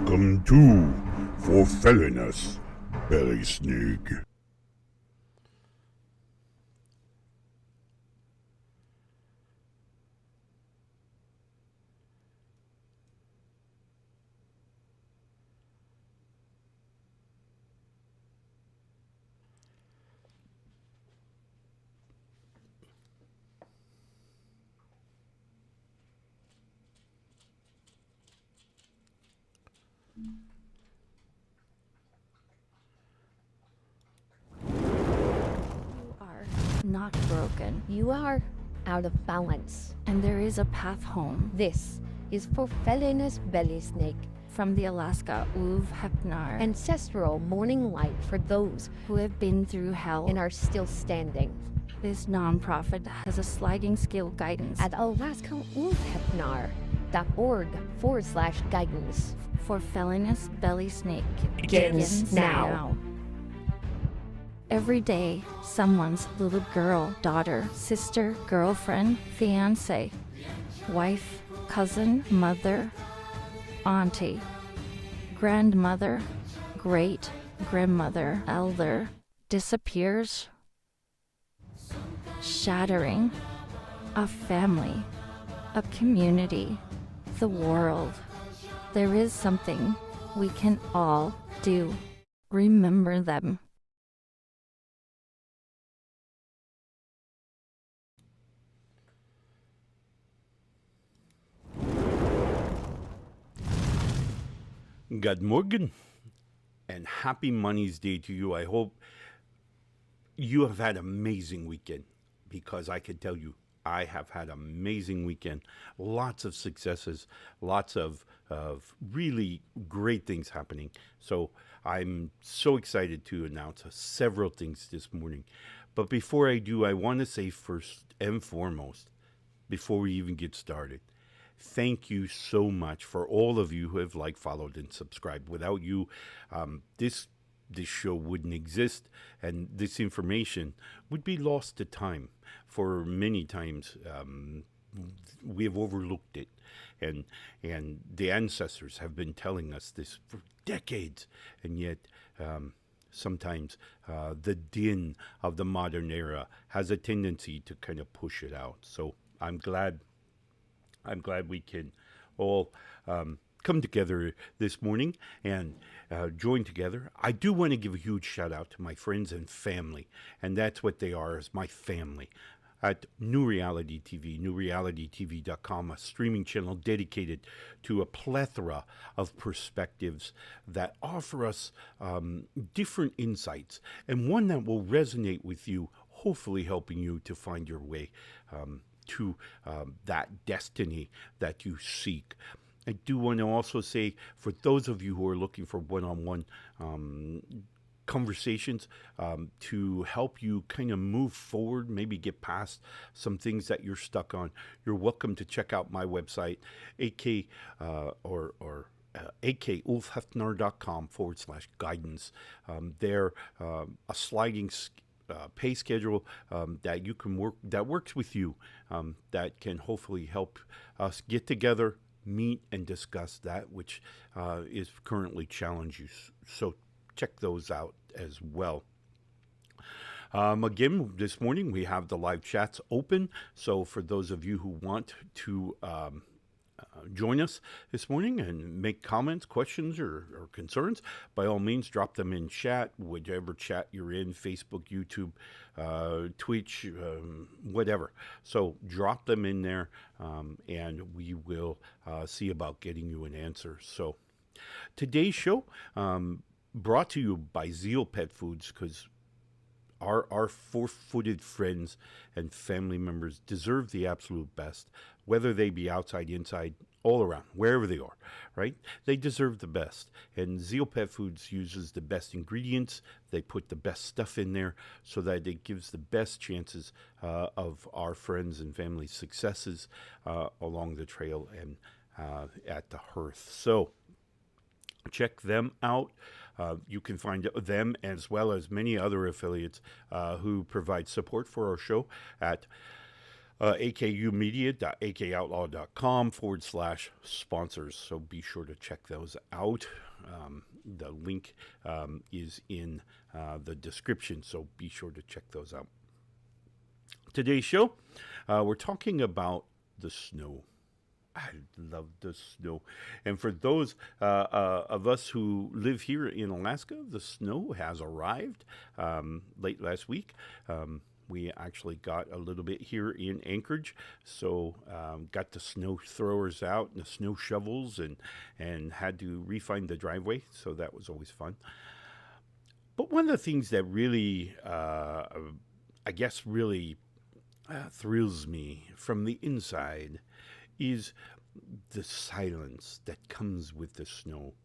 Welcome to For Felliness, Belysning. You are not broken. You are out of balance. and there is a path home. This is for Felliness Belysning, From the Alaska ulfhednar ancestral morning light for those who have been through hell. and are still standing. This nonprofit has a sliding scale guidance At ulfhednar.org/guidance. for Felliness Belysning Begins now. Every day, someone's little girl, daughter, sister, girlfriend, fiance, wife, cousin, mother, auntie, grandmother, great grandmother, elder disappears, shattering a family, a community, the world. There is something we can all do. Remember them. Good morning and happy Money's Day to you. I hope you have had an amazing weekend, because I can tell you I have had an amazing weekend. Lots of successes, lots of really great things happening. So I'm so excited to announce several things this morning. But before I do, I want to say first and foremost, before we even get started, thank you so much for all of you who have liked, followed, and subscribed. Without you, this show wouldn't exist, and this information would be lost to time. For many times, we have overlooked it, and the ancestors have been telling us this for decades, and yet sometimes the din of the modern era has a tendency to kind of push it out. So I'm glad we can all come together this morning and join together. I do want to give a huge shout out to my friends and family, and that's what they are, is my family. At New Reality TV, newrealitytv.com, a streaming channel dedicated to a plethora of perspectives that offer us different insights, and one that will resonate with you, hopefully helping you to find your way to that destiny that you seek. I do want to also say, for those of you who are looking for one-on-one conversations to help you kind of move forward, maybe get past some things that you're stuck on, you're welcome to check out my website, akulfhednar.com/guidance. There, a sliding pay schedule that you can work, that works with you, that can hopefully help us get together, meet, and discuss that which is currently challenging you. So check those out as well. Again, this morning we have the live chats open. So for those of you who want to join us this morning and make comments, questions, or concerns, by all means, drop them in chat, whichever chat you're in, Facebook, YouTube, Twitch, whatever. So drop them in there, and we will see about getting you an answer. So today's show, brought to you by Zeal-Pet-Foods, because our four-footed friends and family members deserve the absolute best, whether they be outside, inside, all around, wherever they are, right? They deserve the best. And Zeal-Pet-Foods uses the best ingredients. They put the best stuff in there so that it gives the best chances of our friends and family successes along the trail and at the hearth. So check them out. You can find them, as well as many other affiliates who provide support for our show, at akumedia.akoutlaw.com/sponsors. So be sure to check those out. The link is in the description, so be sure to check those out. Today's show, we're talking about the snow. I love the snow. And for those of us who live here in Alaska, the snow has arrived late last week. We actually got a little bit here in Anchorage, so got the snow throwers out and the snow shovels and had to refine the driveway, so that was always fun. But one of the things that really, I guess, really thrills me from the inside is the silence that comes with the snow.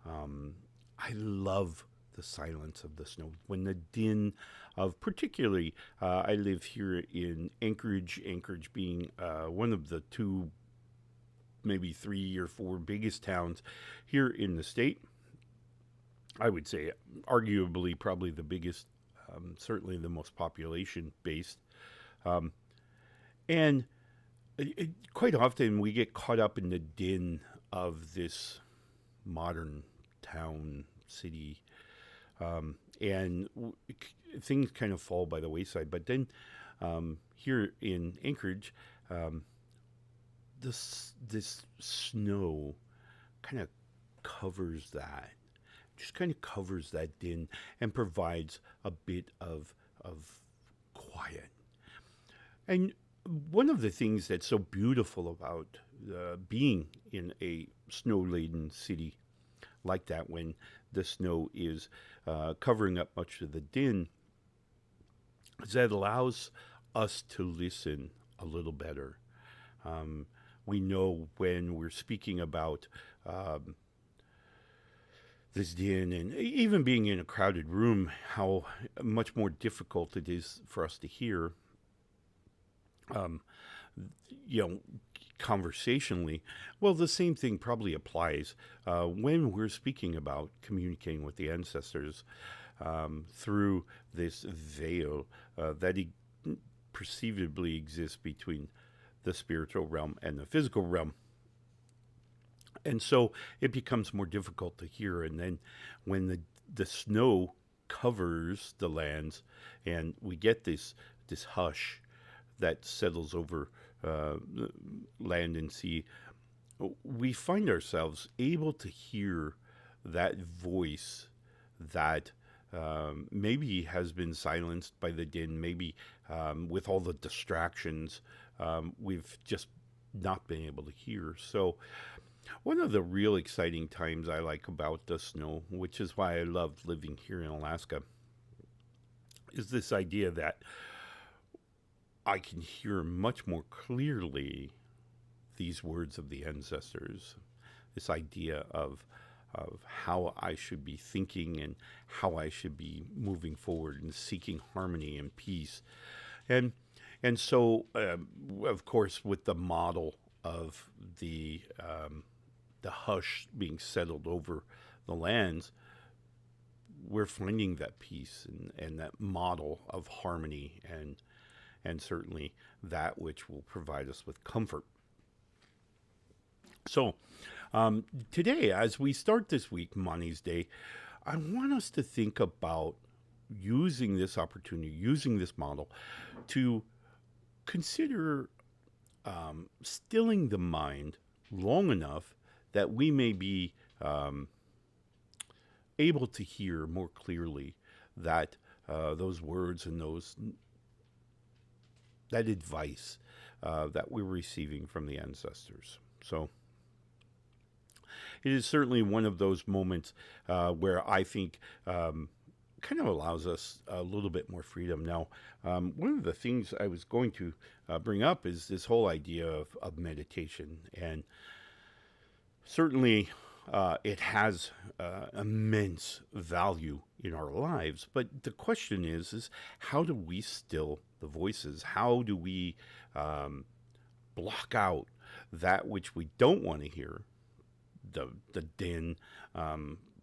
I love the silence of the snow. When the din of, particularly, I live here in Anchorage, Anchorage being one of the 2, maybe 3 or 4 biggest towns here in the state. I would say arguably probably the biggest, certainly the most population based. And quite often we get caught up in the din of this modern town, city, and things kind of fall by the wayside. But then here in Anchorage, this snow kind of covers that, just kind of covers that din and provides a bit of quiet. And one of the things that's so beautiful about being in a snow-laden city like that, when the snow is covering up much of the din, is that it allows us to listen a little better. We know when we're speaking about this din, and even being in a crowded room, how much more difficult it is for us to hear. Conversationally. Well, the same thing probably applies when we're speaking about communicating with the ancestors through this veil that perceivably exists between the spiritual realm and the physical realm. And so it becomes more difficult to hear. And then when the snow covers the lands and we get this hush that settles over land and sea, we find ourselves able to hear that voice that maybe has been silenced by the din, maybe with all the distractions, we've just not been able to hear. So one of the real exciting times I like about the snow, which is why I love living here in Alaska, is this idea that I can hear much more clearly these words of the ancestors, this idea of how I should be thinking and how I should be moving forward and seeking harmony and peace. And so, of course, with the model of the hush being settled over the lands, we're finding that peace and that model of harmony and certainly that which will provide us with comfort. So today, as we start this week, Mani's Day, I want us to think about using this opportunity, using this model to consider stilling the mind long enough that we may be able to hear more clearly that those words and that advice that we're receiving from the ancestors. So it is certainly one of those moments where I think kind of allows us a little bit more freedom. Now, one of the things I was going to bring up is this whole idea of meditation. And certainly it has immense value in our lives. But the question is how do we still the voices? How do we block out that which we don't want to hear? The din,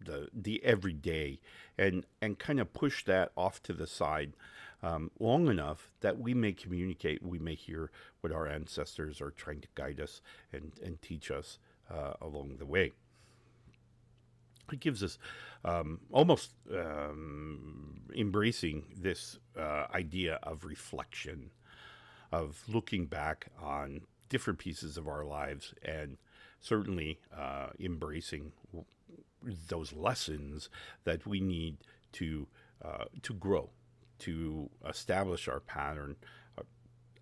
the everyday, and kind of push that off to the side long enough that we may communicate, we may hear what our ancestors are trying to guide us and teach us along the way. It gives us almost embracing this idea of reflection, of looking back on different pieces of our lives, and certainly embracing those lessons that we need to grow, to establish our pattern,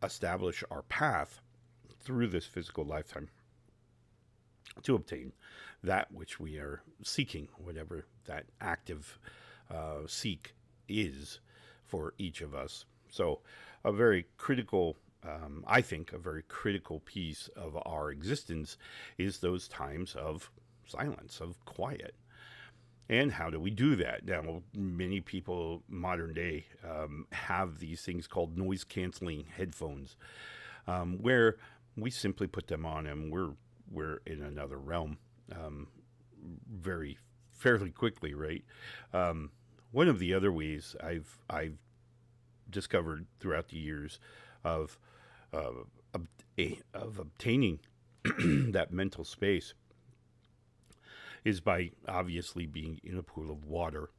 establish our path through this physical lifetime, to obtain that which we are seeking, whatever that active seek is for each of us. So a very critical, I think, a very critical piece of our existence is those times of silence, of quiet. And how do we do that? Now, many people modern day have these things called noise canceling headphones, where we simply put them on and we're in another realm fairly quickly, right? One of the other ways I've discovered throughout the years of obtaining that mental space is by obviously being in a pool of water,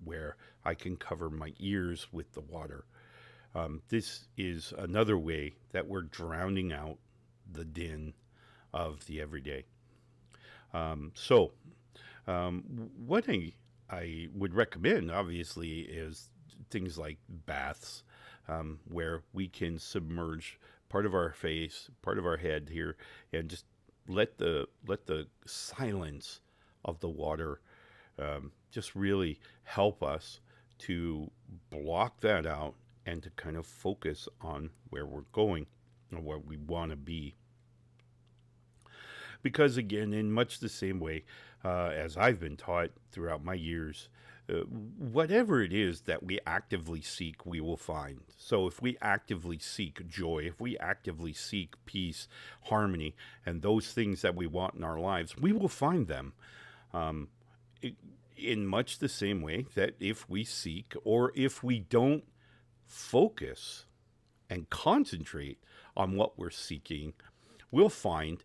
where I can cover my ears with the water. This is another way that we're drowning out the din of the everyday. What I would recommend, obviously, is things like baths, where we can submerge part of our face, part of our head here, and just let the silence of the water just really help us to block that out and to kind of focus on where we're going or where we want to be. Because again, in much the same way as I've been taught throughout my years, whatever it is that we actively seek, we will find. So if we actively seek joy, if we actively seek peace, harmony, and those things that we want in our lives, we will find them. In much the same way that if we seek, or if we don't focus and concentrate on what we're seeking, we'll find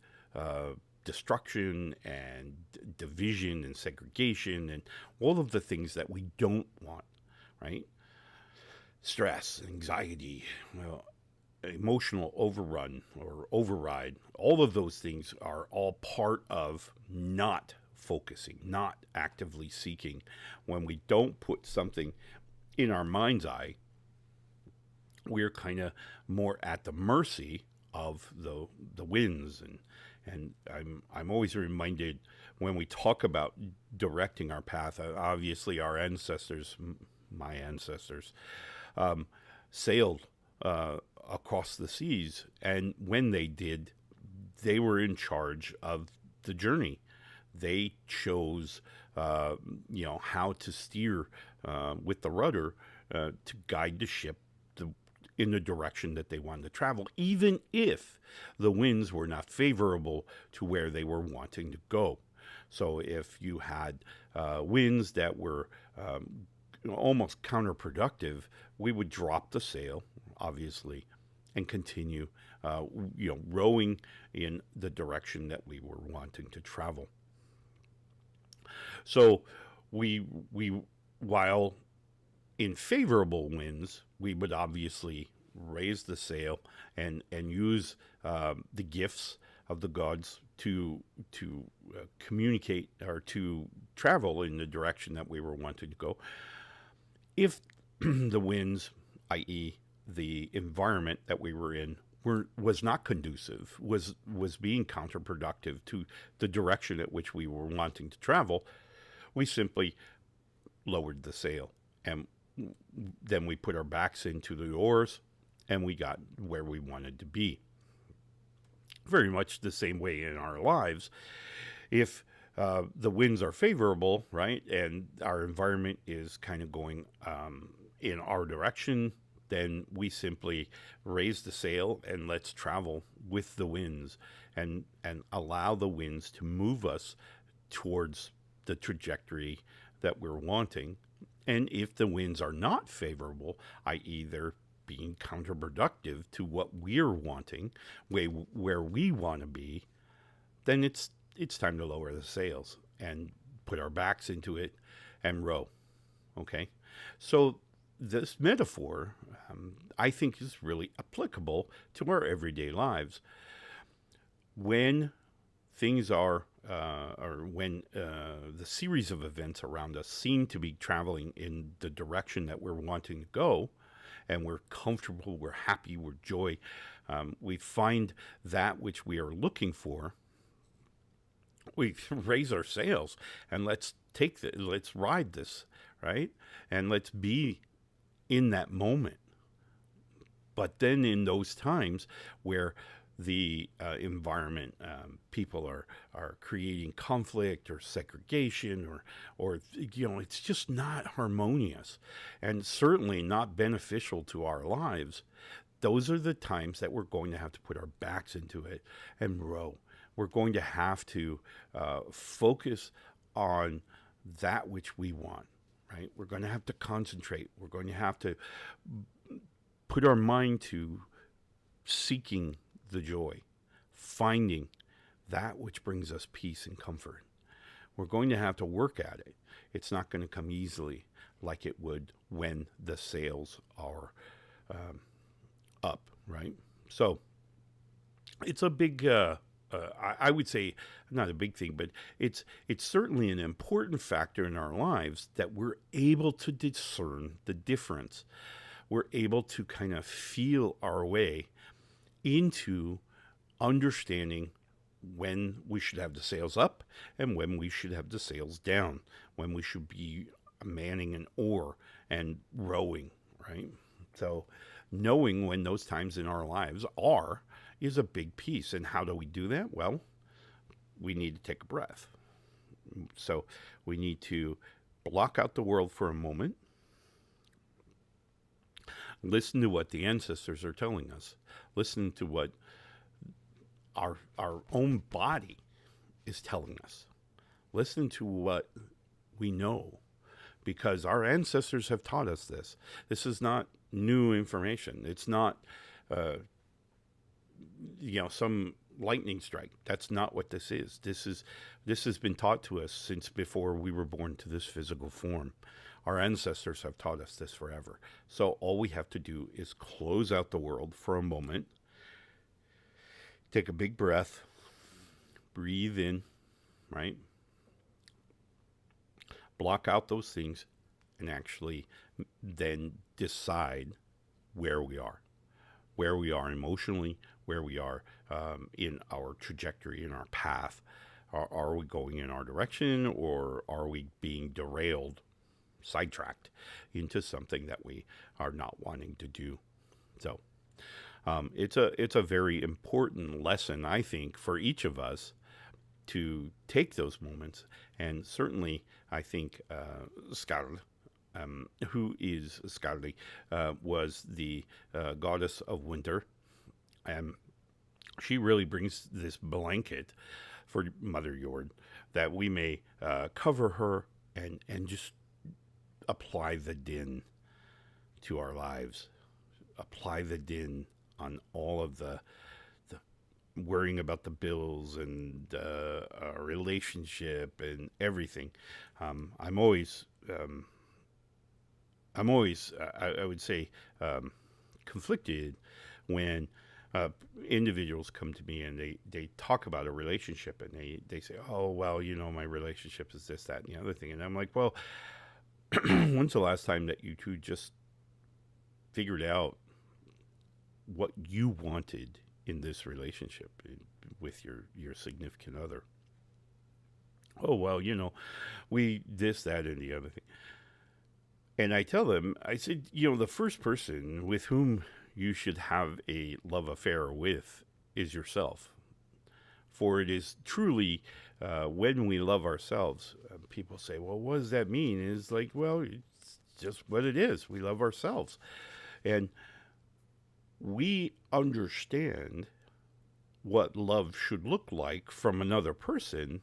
destruction and division and segregation and all of the things that we don't want, right? Stress, anxiety, emotional overrun or override, all of those things are all part of not focusing, not actively seeking. When we don't put something in our mind's eye, we're kind of more at the mercy of the winds, and I'm always reminded when we talk about directing our path. Obviously, our ancestors, my ancestors, sailed across the seas, and when they did, they were in charge of the journey. They chose, how to steer with the rudder to guide the ship in the direction that they wanted to travel, even if the winds were not favorable to where they were wanting to go. So if you had winds that were almost counterproductive, we would drop the sail, obviously, and continue, rowing in the direction that we were wanting to travel. So we while in favorable winds, we would obviously raise the sail and use the gifts of the gods to communicate or to travel in the direction that we were wanting to go. If the winds, i.e., the environment that we were in, was not conducive, was being counterproductive to the direction at which we were wanting to travel, we simply lowered the sail, and then we put our backs into the oars, and we got where we wanted to be. Very much the same way in our lives. If the winds are favorable, right, and our environment is kind of going in our direction, then we simply raise the sail and let's travel with the winds and allow the winds to move us towards the trajectory that we're wanting. And if the winds are not favorable, i.e., they're being counterproductive to what we're wanting, where we want to be, then it's time to lower the sails and put our backs into it and row. Okay? So this metaphor, I think, is really applicable to our everyday lives. When things are, or when the series of events around us seem to be traveling in the direction that we're wanting to go, and we're comfortable, we're happy, we're joy, we find that which we are looking for, we raise our sails and let's ride this, right? And let's be in that moment. But then in those times where the environment, people are creating conflict or segregation, or it's just not harmonious and certainly not beneficial to our lives. Those are the times that we're going to have to put our backs into it and row. We're going to have to focus on that which we want, right? We're going to have to concentrate. We're going to have to put our mind to seeking the joy, finding that which brings us peace and comfort. We're going to have to work at it. It's not going to come easily like it would when the sails are up, right? So it's a big, I would say, not a big thing, but it's certainly an important factor in our lives that we're able to discern the difference. We're able to kind of feel our way into understanding when we should have the sails up and when we should have the sails down, when we should be manning an oar and rowing, right? So knowing when those times in our lives are is a big piece. And how do we do that? Well, we need to take a breath. So we need to block out the world for a moment, listen to what the ancestors are telling us, listen to what our own body is telling us, listen to what we know, because our ancestors have taught us this. This is not new information. It's not some lightning strike. That's not what this is. This has been taught to us since before we were born to this physical form. Our ancestors have taught us this forever. So all we have to do is close out the world for a moment, take a big breath, breathe in, right? Block out those things, and actually then decide where we are emotionally, where we are in our trajectory, in our path. Are we going in our direction, or are we being derailed, sidetracked into something that we are not wanting to do? So it's a very important lesson, I think, for each of us to take those moments. And certainly, I think Skald, who is Skaldi, was the goddess of winter. She really brings this blanket for Mother Jord that we may cover her and just apply the din to our lives. Apply the din on all of the worrying about the bills and our relationship and everything. I'm always, I would say, conflicted when individuals come to me and they talk about a relationship and they say, oh, well, my relationship is this, that, and the other thing. And I'm like, well, when's the last time that you two just figured out what you wanted in this relationship with your significant other? Oh, well, we this, that, and the other thing. And I tell them, I said, the first person with whom you should have a love affair with is yourself. For it is truly when we love ourselves, people say, well, what does that mean? It's like, well, it's just what it is. We love ourselves. And we understand what love should look like from another person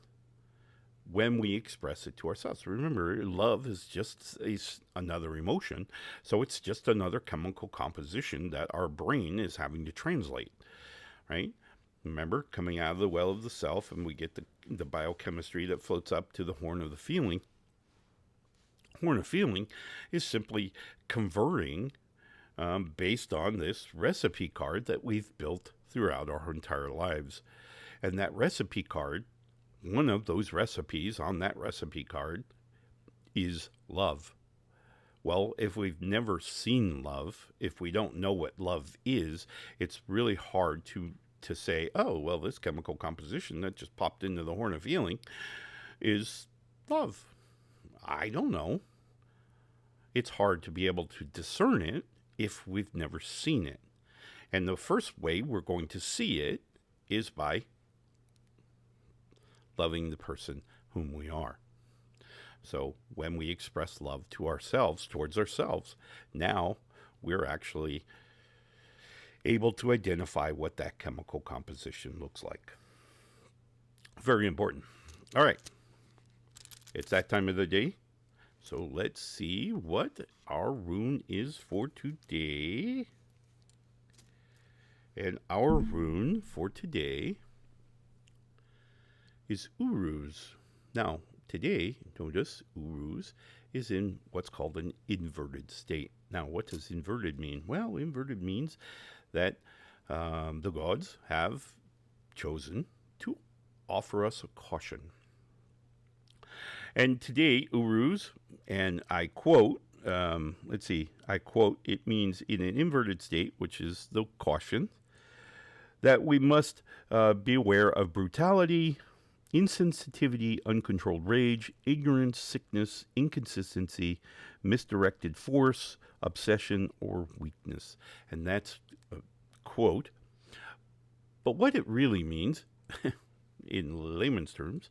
when we express it to ourselves. Remember, love is another emotion, so it's just another chemical composition that our brain is having to translate, right? Remember, coming out of the well of the self, and we get the biochemistry that floats up to the horn of the feeling. Horn of feeling is simply converting based on this recipe card that we've built throughout our entire lives. And that recipe card, one of those recipes on that recipe card is love. Well, if we've never seen love, if we don't know what love is, it's really hard to say, oh, well, this chemical composition that just popped into the horn of feeling is love. I don't know. It's hard to be able to discern it if we've never seen it. And the first way we're going to see it is by loving the person whom we are. So when we express love to ourselves, towards ourselves, now we're actually able to identify what that chemical composition looks like. Very important. All right. It's that time of the day. So let's see what our rune is for today. And our rune for today is Uruz. Now, today, notice Uruz is in what's called an inverted state. Now, what does inverted mean? Well, inverted means that the gods have chosen to offer us a caution. And today, Uruz, and I quote, I quote, it means in an inverted state, which is the caution, that we must be aware of brutality, insensitivity, uncontrolled rage, ignorance, sickness, inconsistency, misdirected force, obsession, or weakness. And that's a quote. But what it really means, in layman's terms,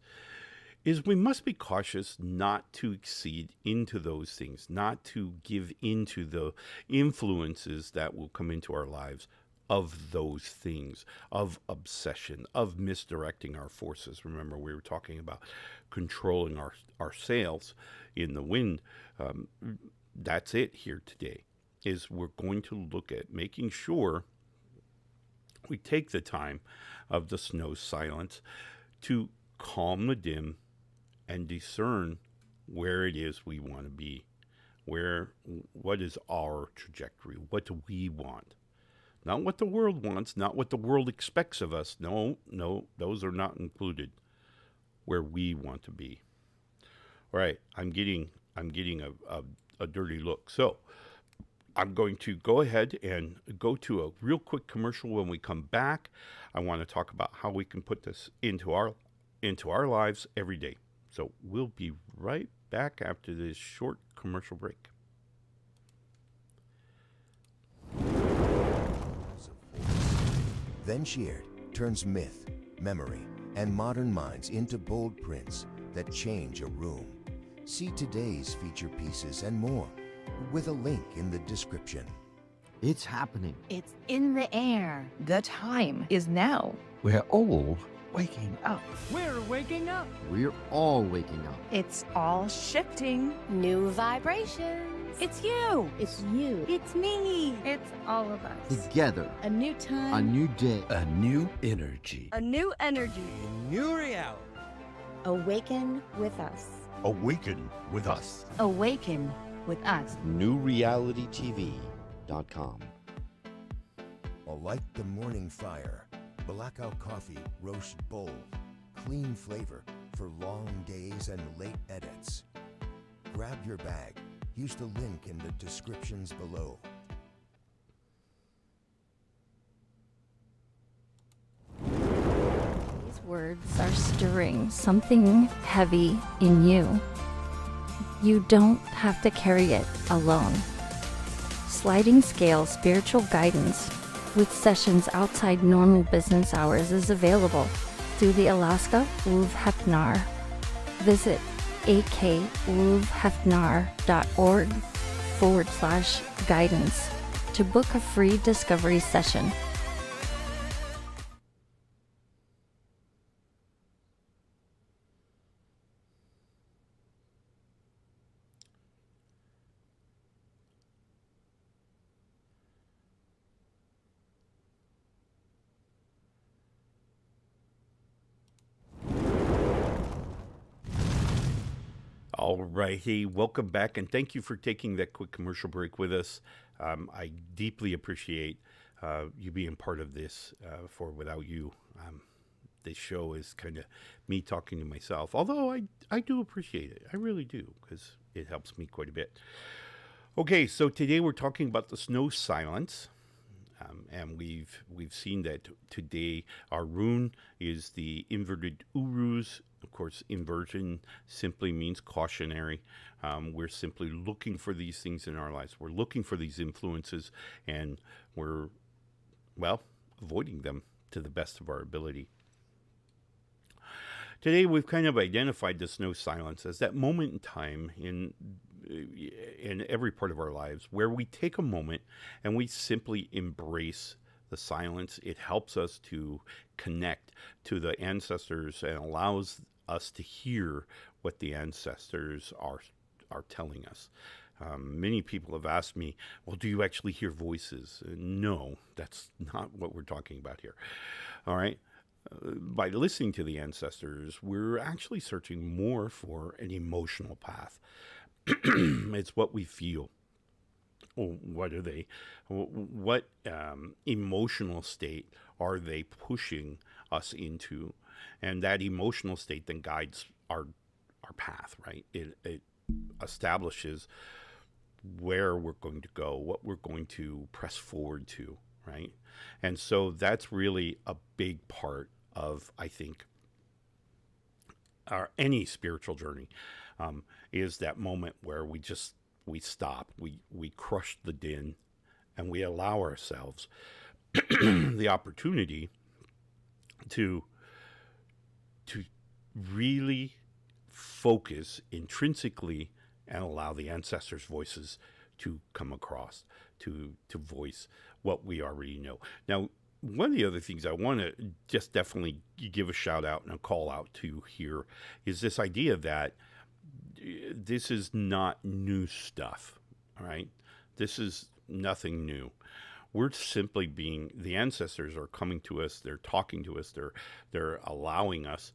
is we must be cautious not to exceed into those things, not to give into the influences that will come into our lives of those things, of obsession, of misdirecting our forces. Remember, we were talking about controlling our sails in the wind. That's it here today, is we're going to look at making sure we take the time of the snow silence to calm the dim and discern where it is we want to be, what is our trajectory, what do we want. Not what the world wants, not what the world expects of us. No, those are not included. Where we want to be. All right, I'm getting a dirty look. So I'm going to go ahead and go to a real quick commercial. When we come back, I want to talk about how we can put this into our lives every day. So we'll be right back after this short commercial break. Then Shared turns myth, memory, and modern minds into bold prints that change a room. See today's feature pieces and more with a link in the description. It's happening. It's in the air. The time is now. We're all waking up. We're waking up. We're all waking up. It's all shifting. New vibrations. It's you. It's you. It's me. It's all of us. Together. A new time. A new day. A new energy. A new energy. A new reality. Awaken with us. Awaken with us. Awaken with us. NewRealityTV.com. Alight the morning fire. Blackout coffee, roast bold. Clean flavor for long days and late edits. Grab your bag. Use the link in the descriptions below. These words are stirring something heavy in you. You don't have to carry it alone. Sliding scale spiritual guidance with sessions outside normal business hours is available through the Alaska ulfhednar. Visit akulfhednar.org/guidance to book a free discovery session. All right. Hey, welcome back, and thank you for taking that quick commercial break with us. I deeply appreciate you being part of this. For without you, this show is kind of me talking to myself. Although I do appreciate it. I really do, because it helps me quite a bit. Okay, so today we're talking about the snow silence. And we've seen that today our rune is the inverted urus. Of course, inversion simply means cautionary. We're simply looking for these things in our lives. We're looking for these influences, and we're, well, avoiding them to the best of our ability. Today, we've kind of identified the snow silence as that moment in time in every part of our lives where we take a moment and we simply embrace the silence. It helps us to connect to the ancestors and allows us to hear what the ancestors are telling us. Many people have asked me, well, do you actually hear voices? No, that's not what we're talking about here. All right. By listening to the ancestors, we're actually searching more for an emotional path. It's what we feel. What are they? What emotional state are they pushing us into? And that emotional state then guides our path, right? It establishes where we're going to go, what we're going to press forward to, right? And so that's really a big part of, I think, any spiritual journey, is that moment where we stop, we crush the din, and we allow ourselves the opportunity to really focus intrinsically and allow the ancestors' voices to come across, to voice what we already know. Now, one of the other things I want to just definitely give a shout out and a call out to here is this idea that this is not new stuff, all right? This is nothing new. We're simply the ancestors are coming to us, they're talking to us, they're allowing us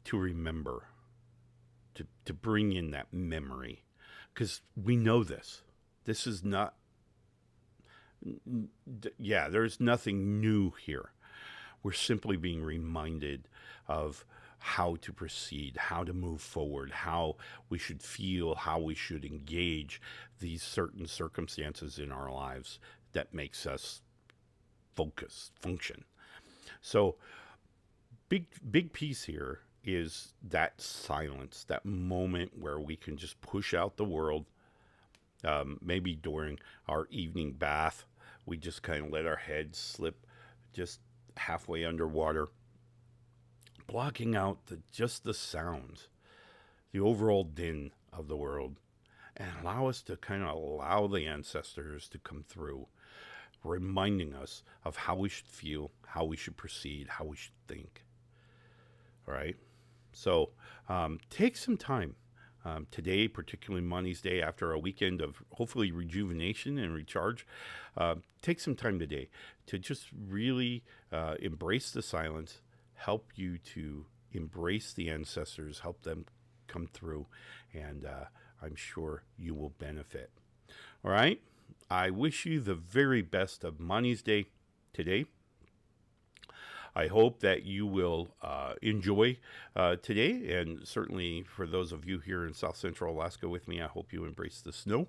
to remember, to bring in that memory, because we know this. This is not, there's nothing new here. We're simply being reminded of how to proceed, how to move forward, how we should feel, how we should engage these certain circumstances in our lives that makes us function. So big piece here is that silence, that moment where we can just push out the world. Maybe during our evening bath, we just kind of let our heads slip just halfway underwater, blocking out just the sounds, the overall din of the world, and allow us to kind of allow the ancestors to come through, reminding us of how we should feel, how we should proceed, how we should think. All right? So take some time. Today, particularly Monday's Day, after a weekend of hopefully rejuvenation and recharge, take some time today to just really embrace the silence, help you to embrace the ancestors, help them come through, and I'm sure you will benefit. All right? I wish you the very best of Monday's Day today. I hope that you will enjoy today, and certainly for those of you here in South Central Alaska with me, I hope you embrace the snow.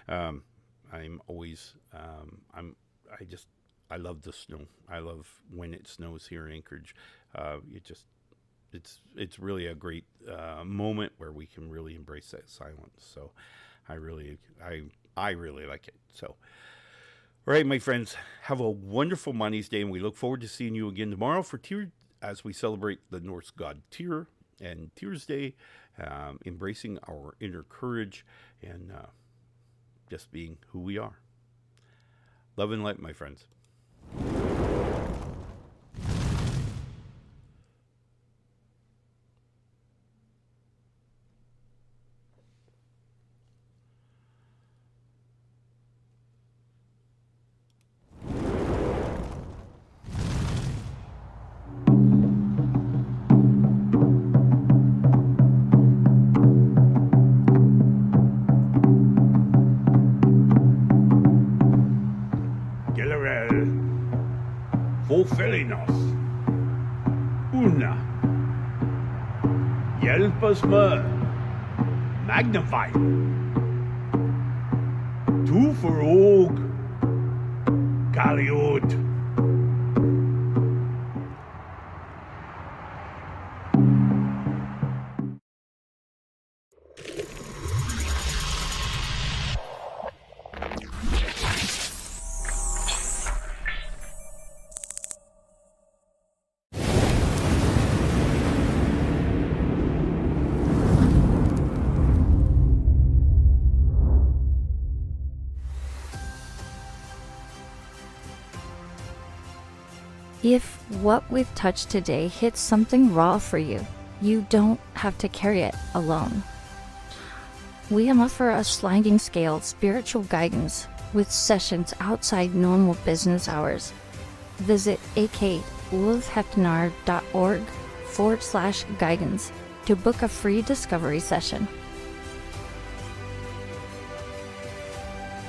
I love the snow. I love when it snows here in Anchorage. It's really a great moment where we can really embrace that silence. So I really like it. So. All right, my friends, have a wonderful Monday's Day, and we look forward to seeing you again tomorrow for Tyr as we celebrate the Norse god Tyr and Tyr's Day, embracing our inner courage and just being who we are. Love and light, my friends. felinos. Una. Hjälp oss med. Magnify. Tu för åg. Kaliot. If what we've touched today hits something raw for you, you don't have to carry it alone. We offer a sliding scale spiritual guidance with sessions outside normal business hours. Visit akulfhednar.org/guidance to book a free discovery session.